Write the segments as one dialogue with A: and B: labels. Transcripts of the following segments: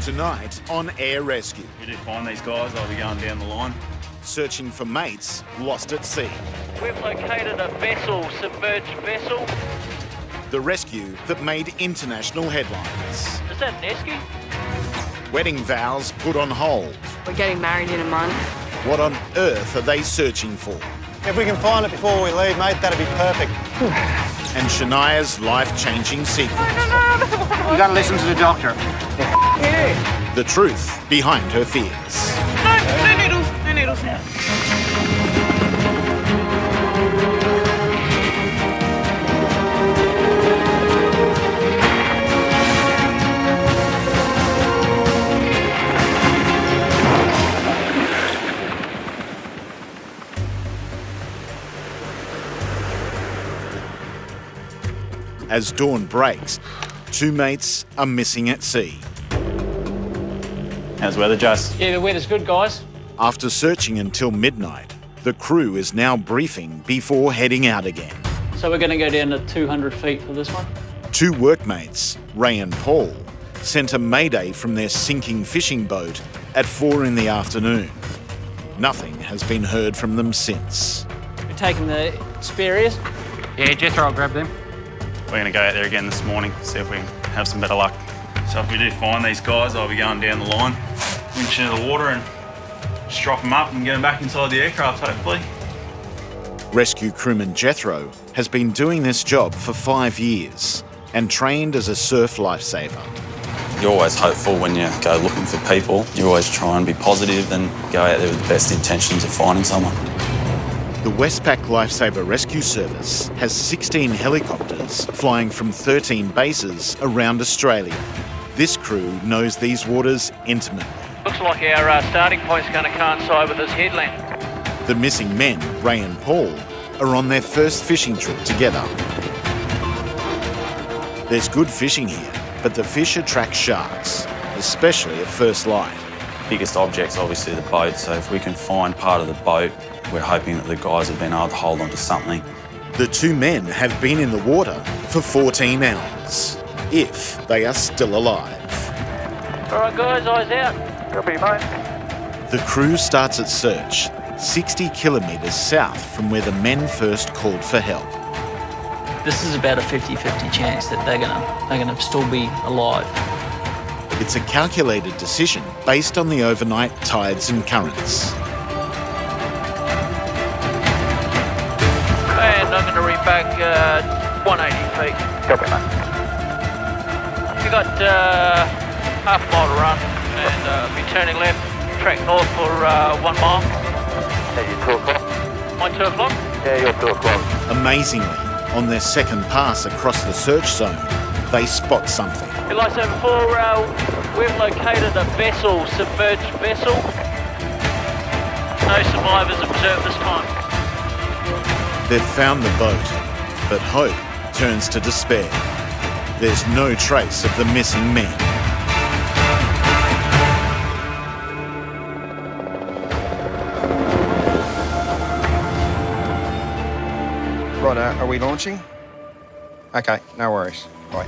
A: Tonight on Air Rescue.
B: If we do find these guys, I'll be going down the line.
A: Searching for mates lost at sea.
C: We've located a vessel, submerged vessel.
A: The rescue that made international headlines.
C: Is that an Esky?
A: Wedding vows put on hold.
D: We're getting married in a month.
A: What on earth are they searching for?
E: If we can find it before we leave, mate, that'd be perfect.
A: And Shania's life-changing secret.
E: You gotta listen to the doctor.
A: The truth behind her fears.
C: No needles, no needles.
A: As dawn breaks, two mates are missing at sea.
B: How's the weather, Jess?
C: Yeah, the weather's good, guys.
A: After searching until midnight, the crew is now briefing before heading out again.
C: So we're going to go down to 200 feet for this one.
A: Two workmates, Ray and Paul, sent a mayday from their sinking fishing boat at 4 in the afternoon. Nothing has been heard from them since.
C: We're taking the spears.
E: Yeah, Jethro, I'll grab them.
B: We're going to go out there again this morning, see if we can have some better luck. So if we do find these guys, I'll be going down the line, winch into the water and just drop them up and get them back inside the aircraft, hopefully.
A: Rescue crewman Jethro has been doing this job for 5 years and trained as a surf lifesaver.
F: You're always hopeful when you go looking for people. You always try and be positive and go out there with the best intentions of finding someone.
A: The Westpac Lifesaver Rescue Service has 16 helicopters flying from 13 bases around Australia. This crew knows these waters intimately.
C: Looks like our starting point's going to coincide with this headland.
A: The missing men, Ray and Paul, are on their first fishing trip together. There's good fishing here, but the fish attract sharks, especially at first light.
F: Biggest object's obviously the boat, so if we can find part of the boat, we're hoping that the guys have been able to hold on to something.
A: The two men have been in the water for 14 hours, if they are still alive.
C: All right, guys, eyes out. Copy, mate.
A: The crew starts its search 60 kilometres south from where the men first called for help.
G: This is about a 50-50 chance that they're gonna still be alive.
A: It's a calculated decision based on the overnight tides and currents.
C: And I'm going to read back 180 feet.
E: Copy, mate.
C: We got half a mile to run and be turning left, track north for 1 mile.
E: Yeah, you 2 o'clock?
C: My 2 o'clock?
E: Yeah, you're 2 o'clock.
A: Amazingly, on their second pass across the search zone, they spot something.
C: Like so before, we've located a vessel, submerged vessel. No survivors observed this time.
A: They've found the boat, but hope turns to despair. There's no trace of the missing men.
E: Right, are we launching? Okay, no worries. Bye.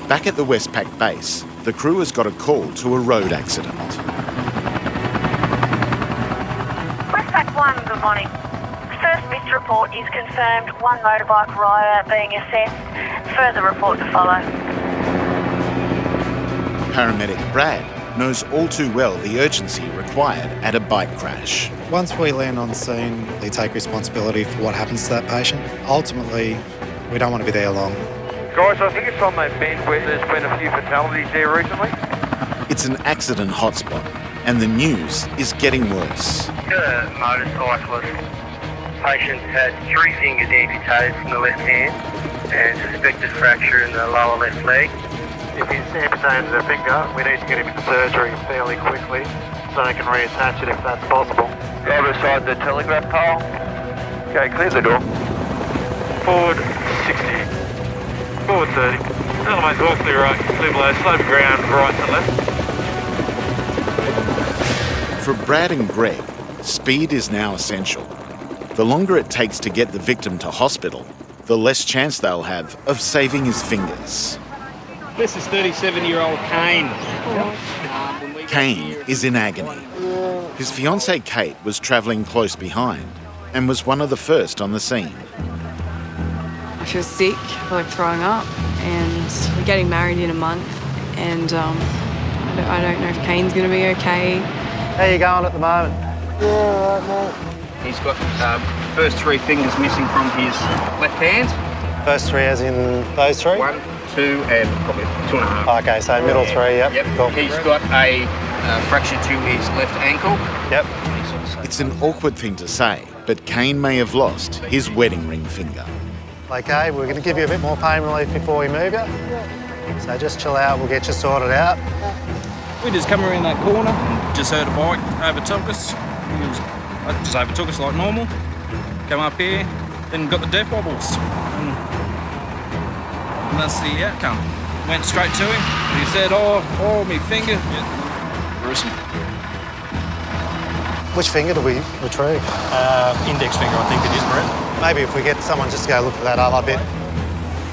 A: Back at the Westpac base, the crew has got a call to a road accident.
H: Westpac 1, good morning. First missed report is confirmed, 1 motorbike rider being assessed. Further report to follow.
A: Paramedic Brad knows all too well the urgency required at a bike crash.
I: Once we land on scene, we take responsibility for what happens to that patient. Ultimately, we don't want to be there long.
J: Guys, I think it's on that bend where there's been a few fatalities there recently.
A: It's an accident hotspot, and the news is getting worse.
K: A motorcyclist patient had 3 fingers amputated from the left hand and suspected fracture in the lower left leg.
J: If he's amputated a finger, we need to get him into surgery fairly quickly so they can reattach it if that's possible.
K: Go beside the telegraph pole.
J: Okay, clear the door. Forward 60. Forward 30. Elevate's all clear right, clear below, slope ground, right to left.
A: For Brad and Greg, speed is now essential. The longer it takes to get the victim to hospital, the less chance they'll have of saving his fingers.
D: This is 37-year-old Kane.
A: Kane is in agony. His fiancée Kate was travelling close behind and was one of the first on the scene.
L: I feel sick, I feel like throwing up, and we're getting married in a month, and I don't know if Kane's going to be okay.
M: How you going at the moment? Yeah, right, mate.
E: He's got first 3 fingers missing from his left hand.
M: First 3 as in those 3?
E: 1, 2, and probably 2.5.
M: Okay, so middle 3, yep. Cool.
E: He's got a fracture to his left ankle.
M: Yep.
A: It's an awkward thing to say, but Kane may have lost his wedding ring finger.
M: Okay, we're going to give you a bit more pain relief before we move you. So just chill out, we'll get you sorted out.
D: We just come around that corner, just heard a bike overtook us. It just overtook us like normal. Come up here, then got the death wobbles. And that's the outcome. Went straight to him. He said, oh, me finger. Yeah, gruesome.
M: Which finger do we retrieve?
D: Index finger, I think it is, Brett.
M: Maybe if we get someone just to go look at that other bit.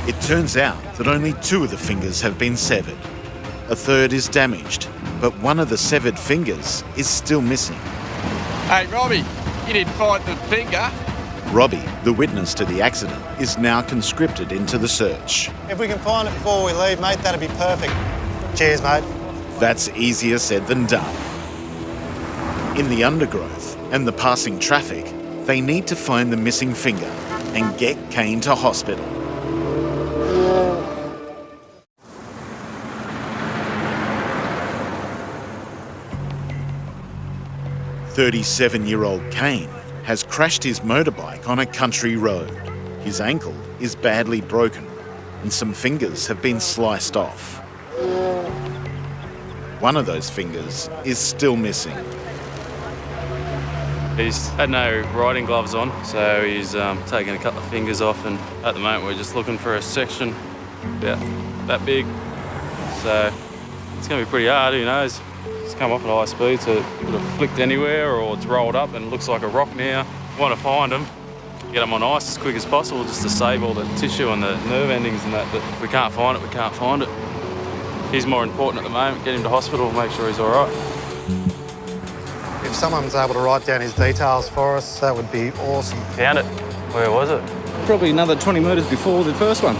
A: It turns out that only 2 of the fingers have been severed. A third is damaged, but one of the severed fingers is still missing.
N: Hey, Robbie, you didn't find the finger.
A: Robbie, the witness to the accident, is now conscripted into the search.
M: If we can find it before we leave, mate, that'd be perfect. Cheers, mate.
A: That's easier said than done. In the undergrowth and the passing traffic, they need to find the missing finger and get Kane to hospital. "37-year-old Kane has crashed his motorbike on a country road. His ankle is badly broken and some fingers have been sliced off. One of those fingers is still missing.
O: He's had no riding gloves on, so he's taken a couple of fingers off, and at the moment we're just looking for a section about that big. So it's going to be pretty hard, who knows. It's come off at high speed, so it could have flicked anywhere, or it's rolled up and looks like a rock now. We want to find him, get him on ice as quick as possible, just to save all the tissue and the nerve endings and that. But if we can't find it, we can't find it. He's more important at the moment. Get him to hospital and make sure he's all right.
M: If someone's able to write down his details for us, that would be awesome.
O: Found it. Where was it?
D: Probably another 20 metres before the first one.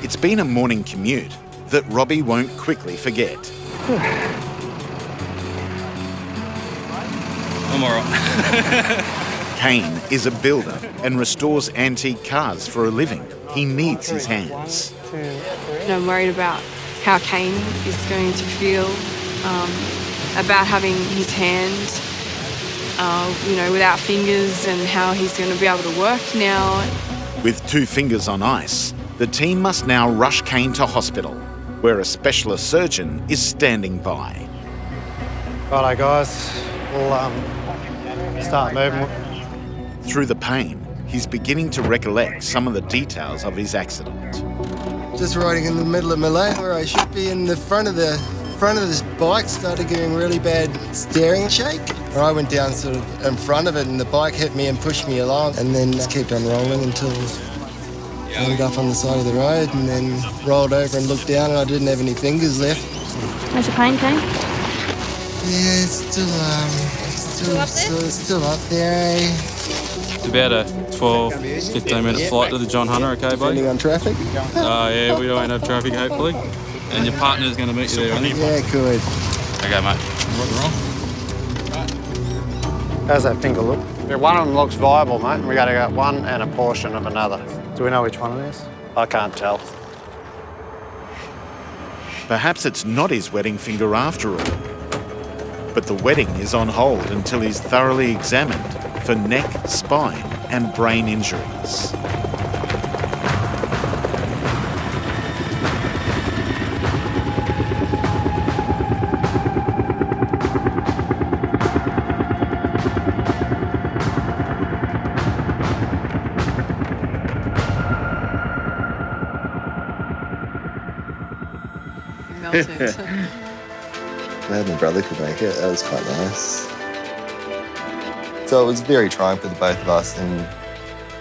A: It's been a morning commute that Robbie won't quickly forget.
D: I'm all right.
A: Kane is a builder and restores antique cars for a living. He needs his hands.
L: And I'm worried about how Kane is going to feel about having his hand, without fingers, and how he's going to be able to work now.
A: With 2 fingers on ice, the team must now rush Kane to hospital, where a specialist surgeon is standing by.
M: Righto, guys. We'll start moving.
A: Through the pain, he's beginning to recollect some of the details of his accident.
P: Just riding in the middle of my lane where I should be in the front of this bike, started getting really bad steering shake. I went down sort of in front of it and the bike hit me and pushed me along, and then just kept on rolling until I ended up on the side of the road, and then rolled over and looked down and I didn't have any fingers left.
Q: How's your pain, Kane?
P: Yeah, it's still up there, eh?
O: It's about a 12-15 minute flight to the John Hunter, okay, buddy?
P: Depending on traffic?
O: Yeah, we don't have traffic, hopefully. And your partner's going to meet you there, I think.
P: Yeah, good.
O: Okay, mate.
M: How's that finger look? Yeah, one of them looks viable, mate. We got to get one and a portion of another. Do we know which one it is? I can't tell.
A: Perhaps it's not his wedding finger after all. But the wedding is on hold until he's thoroughly examined for neck, spine, and brain injuries.
P: Glad my brother could make it. That was quite nice. So it was very trying for the both of us, and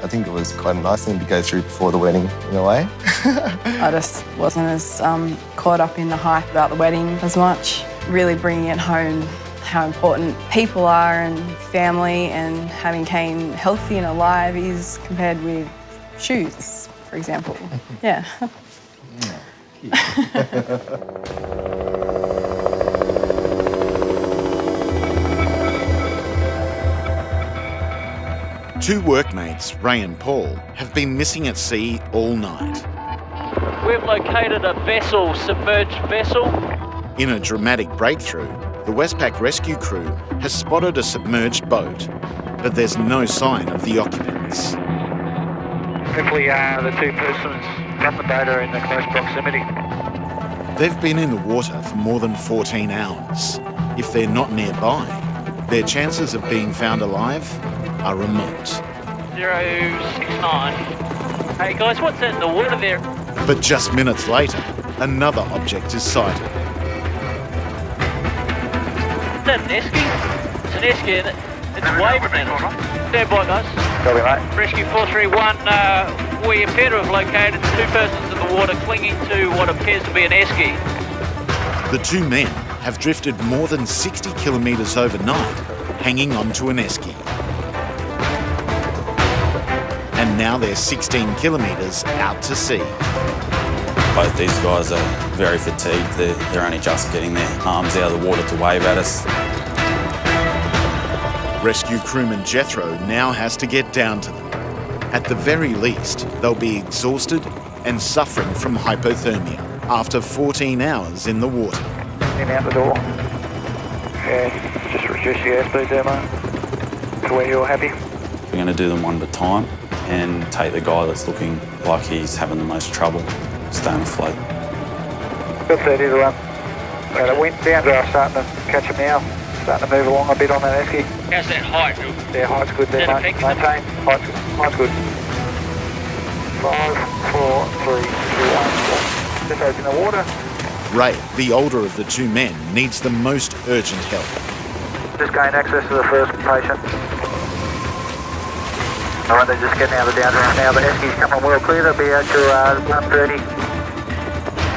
P: I think it was quite a nice thing to go through before the wedding, in a way.
L: I just wasn't as caught up in the hype about the wedding as much. Really bringing it home how important people are and family, and having Kane healthy and alive is compared with shoes, for example. Yeah.
A: Two workmates, Ray and Paul, have been missing at sea all night.
C: We've located a vessel, submerged vessel.
A: In a dramatic breakthrough, the Westpac rescue crew has spotted a submerged boat, but there's no sign of the occupants.
J: Hopefully the two persons from the boat are in the close proximity.
A: They've been in the water for more than 14 hours. If they're not nearby, their chances of being found alive are remote.
C: 069. Hey guys, what's that in the water there?
A: But just minutes later, another object is sighted.
C: Is that an Esky? It's an Esky, isn't it? It's waving at us. Stand by, guys.
J: Copy, mate.
C: Rescue 431, we appear to have located two persons in the water clinging to what appears to be an Esky.
A: The two men have drifted more than 60 kilometres overnight, hanging onto an Esky. And now they're 16 kilometres out to sea.
F: Both these guys are very fatigued. They're only just getting their arms out of the water to wave at us.
A: Rescue crewman Jethro now has to get down to them. At the very least, they'll be exhausted and suffering from hypothermia after 14 hours in the water.
J: In out the door. Yeah, just reduce the airspeed there, mate. To where you're happy.
F: We're going to do them one at a time and take the guy that's looking like he's having the most trouble staying afloat.
J: Good 30 to run. The wind down are starting to catch them now. Starting to move along a bit on that Esky.
C: How's that height?
J: Yeah, height's good there, mate. Maintain. Height's good. 5, 4, 3, 2, 1. Just open the water.
A: Ray, the older of the two men, needs the most urgent help.
J: Just gain access to the first patient. Alright, they're just getting out of the downdraft now. The Esky's coming well clear. They'll be out to 1:30.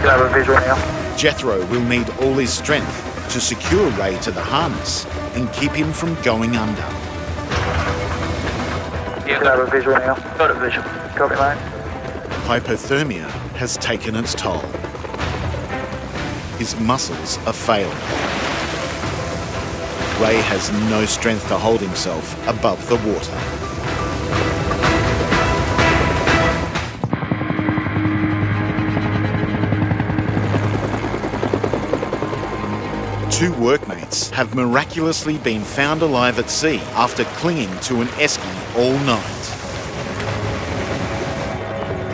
J: You'll have a visual now.
A: Jethro will need all his strength to secure Ray to the harness and keep him from going under.
J: Yeah, got a visual now.
C: Got a visual.
J: Copy, mate.
A: Hypothermia has taken its toll. His muscles are failing. Ray has no strength to hold himself above the water. Two workmates have miraculously been found alive at sea after clinging to an Esky all night.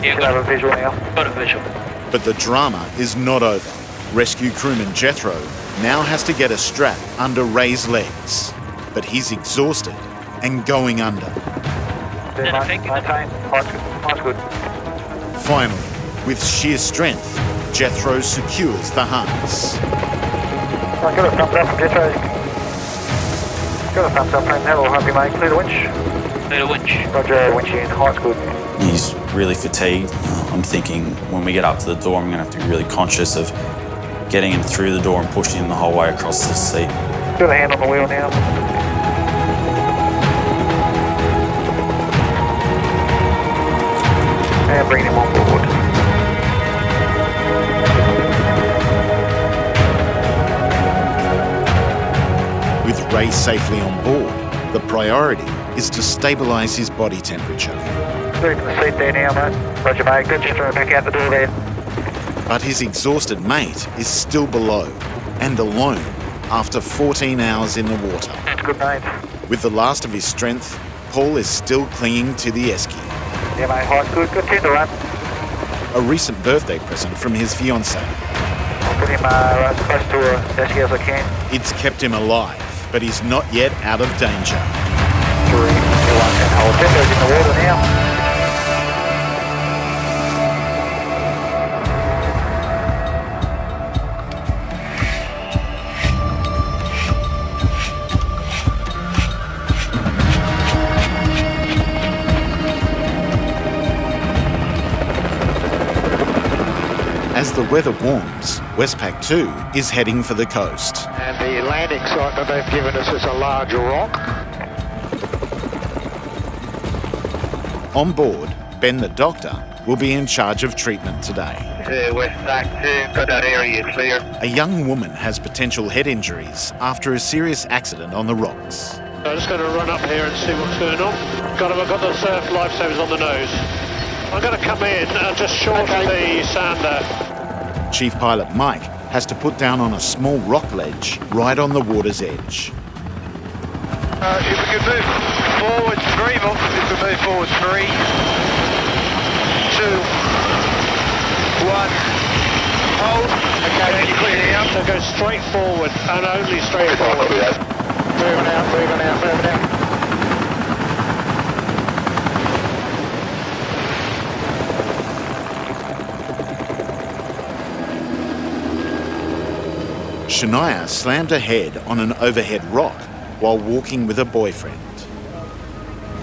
C: Yeah,
J: got a visual now.
C: Got a visual.
A: But the drama is not over. Rescue crewman Jethro now has to get a strap under Ray's legs, but he's exhausted and going under.
J: Maintain. Height's good.
A: Finally, with sheer strength, Jethro secures the harness.
J: I got a thumbs up from Jethro. Got a thumbs up from him. That'll help you, mate. Clear the winch.
C: Clear the winch.
J: Roger, winch in. Height's good.
F: He's really fatigued. I'm thinking when we get up to the door, I'm going to have to be really conscious of getting him through the door and pushing him the whole way across the seat.
J: Got a hand on the wheel now. And bring him on board.
A: With Ray safely on board, the priority is to stabilise his body temperature.
J: Moving the seat there now, mate. Roger, mate. Good, Jethro, back out the door there.
A: But his exhausted mate is still below and alone after 14 hours in the water.
J: That's good, mate.
A: With the last of his strength, Paul is still clinging to the Esky.
J: Yeah, mate. Height's good. Good 10 to run.
A: A recent birthday present from his fiancée.
J: I'll put him as close to a Esky as I can.
A: It's kept him alive, but he's not yet out of danger.
J: 3, 2, 1, and hold. Jethro's in the water now.
A: As the weather warms, Westpac 2 is heading for the coast.
R: And the landing site that they've given us is a large rock.
A: On board, Ben the doctor will be in charge of treatment today.
K: Westpac 2, got that area clear.
A: A young woman has potential head injuries after a serious accident on the rocks.
R: I'm just going to run up here and see what's going on. I've got the surf lifesavers on the nose. I'm going to come in and just shorten the sander.
A: Chief Pilot Mike has to put down on a small rock ledge right on the water's edge.
J: If we could move forward 3 knots, if we move forward 3, 2, 1, hold. Okay, then you clear it out.
R: So go straight forward and only straight forward. Moving out, moving out, moving out.
A: Shania slammed her head on an overhead rock while walking with a boyfriend.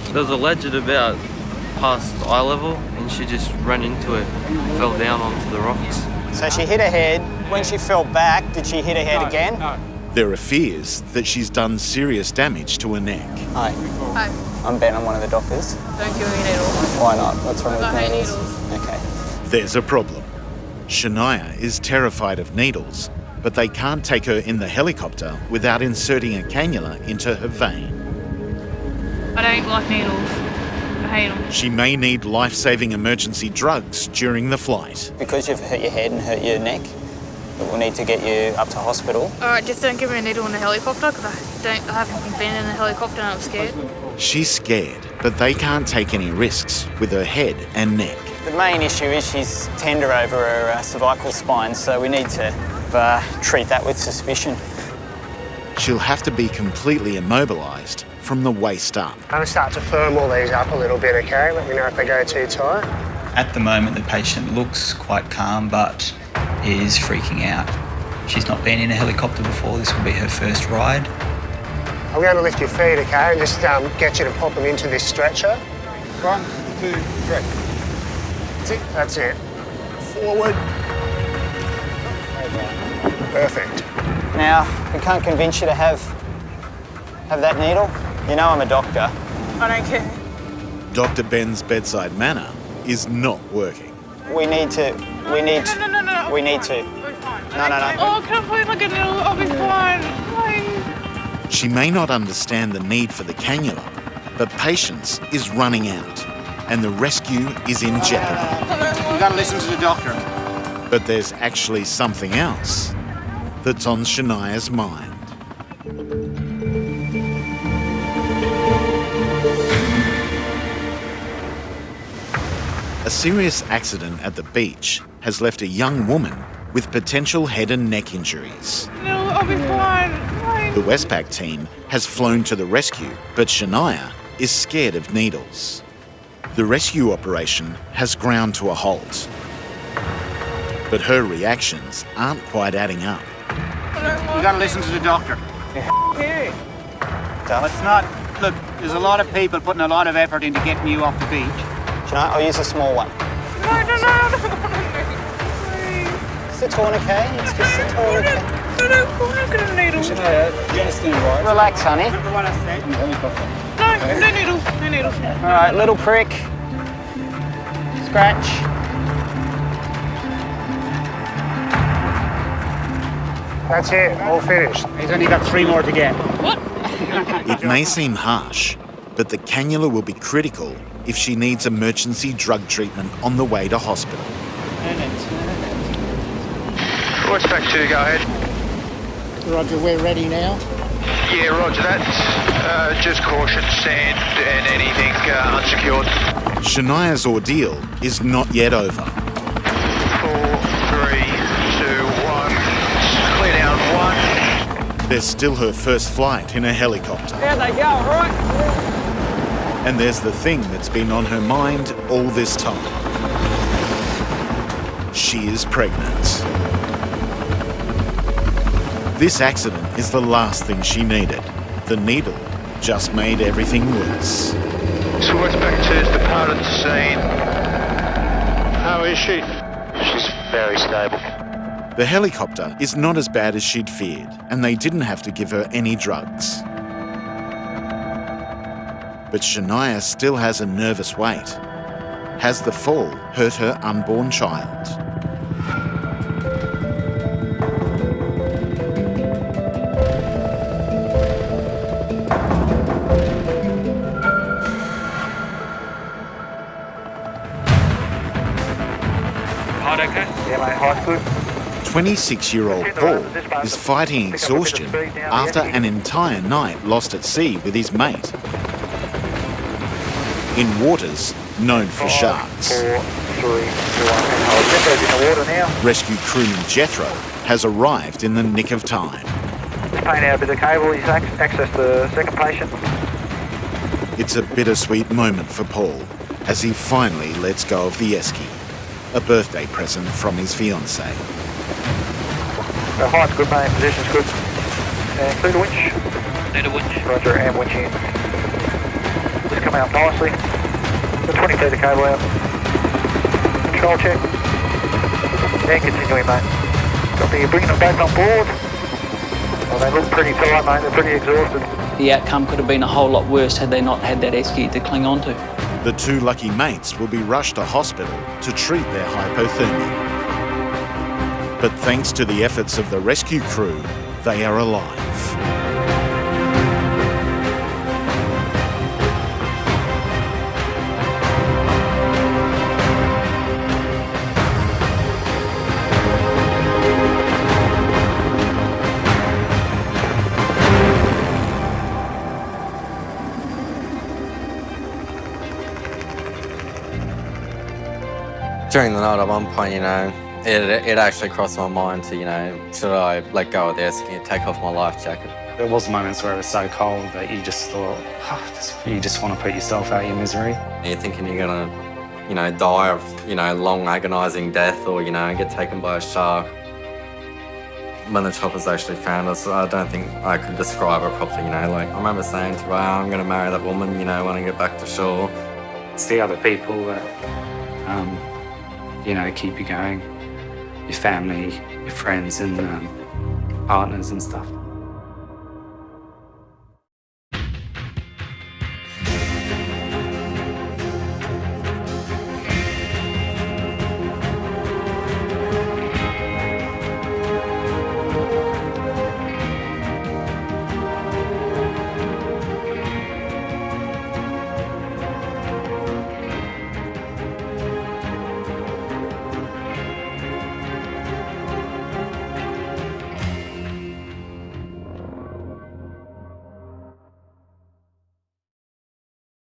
S: There was a ledge at about past eye level and she just ran into it, fell down onto the rocks.
T: So she hit her head. When she fell back, did she hit her head again?
S: No.
A: There are fears that she's done serious damage to her neck.
T: Hi.
Q: Hi.
T: I'm Ben, I'm one of the doctors.
Q: Don't give me needles.
T: Why not? What's wrong with
Q: I hate
T: needles?
Q: needles.
T: Okay.
A: There's a problem. Shania is terrified of needles, but they can't take her in the helicopter without inserting a cannula into her vein.
Q: I don't like needles. I hate them.
A: She may need life-saving emergency drugs during the flight.
T: Because you've hurt your head and hurt your neck, we'll need to get you up to hospital.
Q: All right, just don't give me a needle in the helicopter because I haven't been in the helicopter and I'm scared.
A: She's scared, but they can't take any risks with her head and neck.
T: The main issue is she's tender over her cervical spine, so we need to treat that with suspicion.
A: She'll have to be completely immobilised from the waist up.
P: I'm going to start to firm all these up a little bit, okay? Let me know if they go too tight.
U: At the moment, the patient looks quite calm, but is freaking out. She's not been in a helicopter before. This will be her first ride.
P: I'm going to lift your feet, okay, and just get you to pop them into this stretcher. 1, 2, 3. That's it. That's it. Forward. Perfect.
T: Now, we can't convince you to have that needle. You know I'm a doctor.
Q: I don't care.
A: Dr. Ben's bedside manner is not working.
T: We need to.
Q: No.
T: No.
Q: We're fine.
T: No.
Q: Oh, can I please like a needle? I'll be fine. Please.
A: She may not understand the need for the cannula, but patience is running out and the rescue is in jeopardy.
M: You gotta listen to the doctor.
A: But there's actually something else that's on Shania's mind. A serious accident at the beach has left a young woman with potential head and neck injuries.
Q: No, I'll be fine. Please.
A: The Westpac team has flown to the rescue, but Shania is scared of needles. The rescue operation has ground to a halt. But her reactions aren't quite adding up.
M: You gotta listen to the doctor.
Q: Okay.
M: Let's not. Look, there's a lot of people putting a lot of effort into getting you off the beach.
T: I'll use a small one.
Q: No, I don't want to. Please.
T: It's a tourniquet. It's just a tourniquet.
Q: No, I'm not going to needle.
T: Relax, honey.
Q: No needles. No needles.
T: All right, little prick. Scratch.
P: That's it. All finished.
M: He's only got 3 more to get.
Q: What?
A: It may seem harsh, but the cannula will be critical if she needs emergency drug treatment on the way to hospital.
J: Westpac 2, go ahead.
P: Roger, we're ready now.
J: Yeah, roger that. Just caution, sand and anything unsecured.
A: Shania's ordeal is not yet over.
J: 4, 3, 2, 1. Clear down 1.
A: There's still her first flight in a helicopter.
T: There they go, all right?
A: And there's the thing that's been on her mind all this time. She is pregnant. This accident is the last thing she needed. The needle just made everything worse.
J: So Westpac 2's departed the scene.
R: How is she?
J: She's Very stable.
A: The helicopter is not as bad as she'd feared, and they didn't have to give her any drugs. But Shania still has a nervous wait. Has the fall hurt her unborn child?
J: Heart okay? Yeah, mate, heart's good.
A: 26-year-old Paul is fighting exhaustion after an entire night lost at sea with his mate in waters known for sharks.
J: 4, 3, 2, 1. Jethro's in the water now.
A: Rescue crewman Jethro has arrived in the nick of time.
J: Just paying out a bit of cable. He's accessed the second patient.
A: It's a bittersweet moment for Paul as he finally lets go of the Esky, a birthday present from his fiancée.
J: The height's good, mate. Position's good. And clear the winch.
C: Need a winch.
J: Roger, and winch in. Just come out nicely. The 20 feet of cable out. Control check. And continuing, mate. Copy, you're bringing them back on board. Well, they look pretty tight, mate. They're pretty exhausted.
G: The outcome could have been a whole lot worse had they not had that Esky to cling on to.
A: The two lucky mates will be rushed to hospital to treat their hypothermia. But thanks to the efforts of the rescue crew, they are alive.
B: During the night at one point, it actually crossed my mind to, should I let go of the Esky and take off my life jacket?
I: There was moments where it was so cold that you just thought, you just want to put yourself out of your misery.
B: You're thinking you're gonna, die of, long agonising death or, get taken by a shark. When the choppers actually found us, I don't think I could describe it properly, I remember saying to her, I'm gonna marry that woman, when I get back to shore.
I: It's the other people that, keep you going. Your family, your friends and partners and stuff.